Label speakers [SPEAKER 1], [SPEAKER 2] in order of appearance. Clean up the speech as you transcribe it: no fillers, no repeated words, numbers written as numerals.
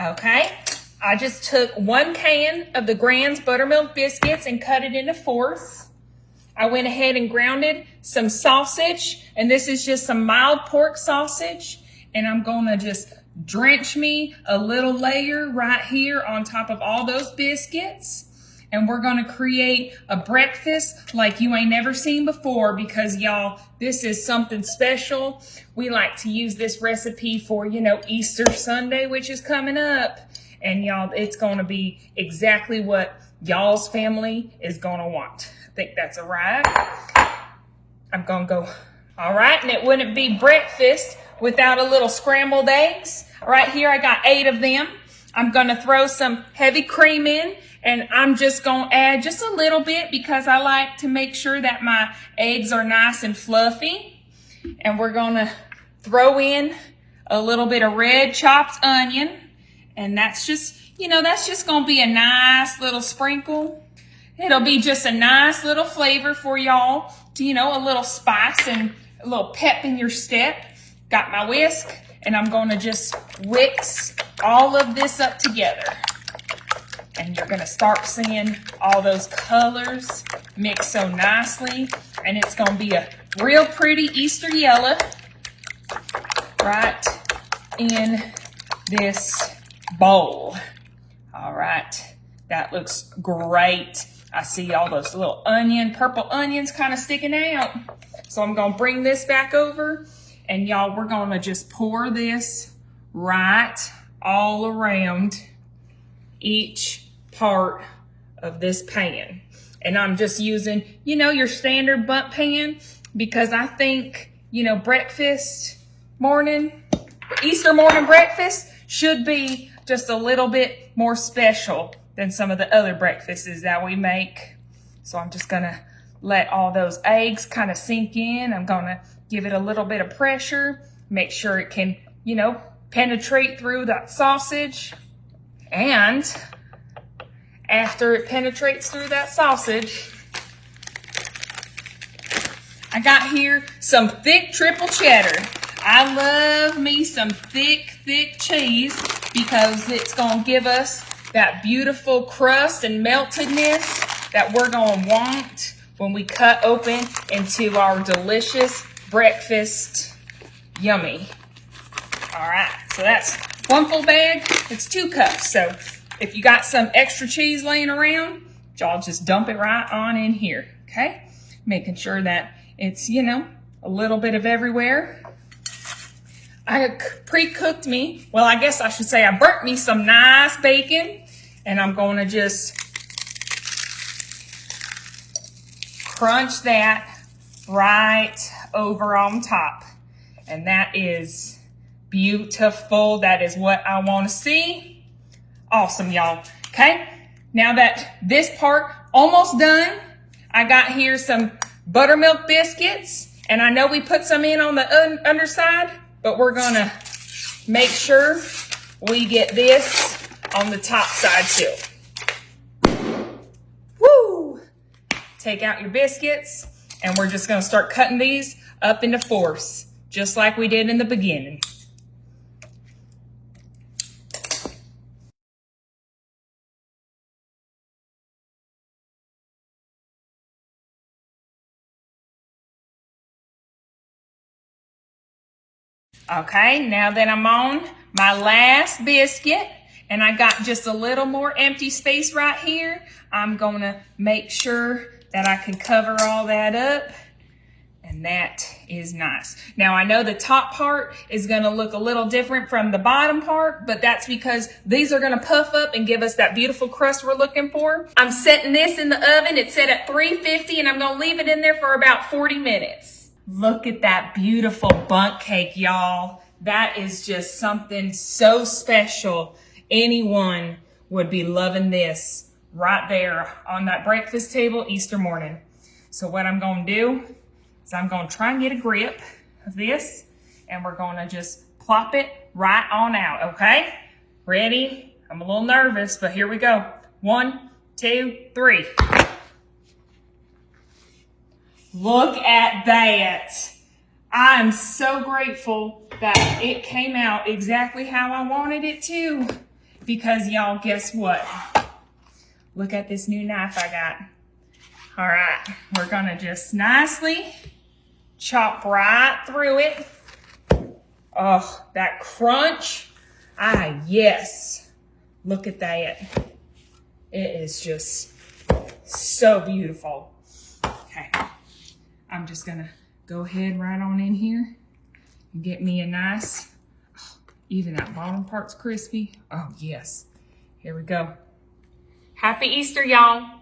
[SPEAKER 1] Okay, I just took 1 can of the Grand's buttermilk biscuits and cut it into 4ths. I went ahead and grounded some sausage, and this is just some mild pork sausage, and I'm gonna just drench me a little layer right here on top of all those biscuits. And we're gonna create a breakfast like you ain't never seen before, because y'all, this is something special. We like to use this recipe for, Easter Sunday, which is coming up. And y'all, it's gonna be exactly what y'all's family is gonna want. I think that's all right. I'm gonna go, all right, and it wouldn't be breakfast without a little scrambled eggs. Right here, I got 8 of them. I'm gonna throw some heavy cream in, and I'm just gonna add just a little bit because I like to make sure that my eggs are nice and fluffy. And we're gonna throw in a little bit of red chopped onion, and that's just gonna be a nice little sprinkle. It'll be just a nice little flavor for y'all to, a little spice and a little pep in your step. Got my whisk, and I'm gonna just whisk all of this up together. And you're gonna start seeing all those colors mix so nicely, and it's gonna be a real pretty Easter yellow right in this bowl. All right, that looks great. I see all those little purple onions kind of sticking out. So I'm gonna bring this back over, and y'all, we're gonna just pour this right all around each part of this pan. And I'm just using, your standard Bundt pan, because I think, breakfast morning, Easter morning breakfast should be just a little bit more special than some of the other breakfasts that we make. So I'm just gonna let all those eggs kind of sink in. I'm gonna give it a little bit of pressure, make sure it can, penetrate through that sausage. And after it penetrates through that sausage, I got here some thick triple cheddar. I love me some thick cheese because it's gonna give us that beautiful crust and meltedness that we're gonna want when we cut open into our delicious breakfast. Yummy. All right, so that's 1 full bag. It's 2 cups. So if you got some extra cheese laying around, y'all just dump it right on in here, okay? Making sure that it's, a little bit of everywhere. I pre-cooked me, well, I guess I should say I burnt me some nice bacon, and I'm going to just crunch that right over on top. And that is beautiful. That is what I want to see. Awesome, y'all. Okay, now that this part almost done, I got here some buttermilk biscuits, and I know we put some in on the underside, but we're gonna make sure we get this on the top side too. Woo! Take out your biscuits, and we're just gonna start cutting these up into 4ths, just like we did in the beginning. Okay, now that I'm on my last biscuit, and I got just a little more empty space right here, I'm gonna make sure that I can cover all that up, and that is nice. Now I know the top part is gonna look a little different from the bottom part, but that's because these are gonna puff up and give us that beautiful crust we're looking for. I'm setting this in the oven. It's set at 350, and I'm gonna leave it in there for about 40 minutes. Look at that beautiful bundt cake, y'all. That is just something so special. Anyone would be loving this right there on that breakfast table Easter morning. So what I'm gonna do is I'm gonna try and get a grip of this, and we're gonna just plop it right on out, okay? Ready? I'm a little nervous, but here we go. 1, 2, 3. Look at that. I am so grateful that it came out exactly how I wanted it to. because y'all, guess what? Look at this new knife I got. All right, we're gonna just nicely chop right through it. Oh, that crunch. Ah, yes. Look at that. It is just so beautiful. Okay, I'm just gonna go ahead right on in here and get me a nice, even that bottom part's crispy. Oh, yes. Here we go. Happy Easter, y'all.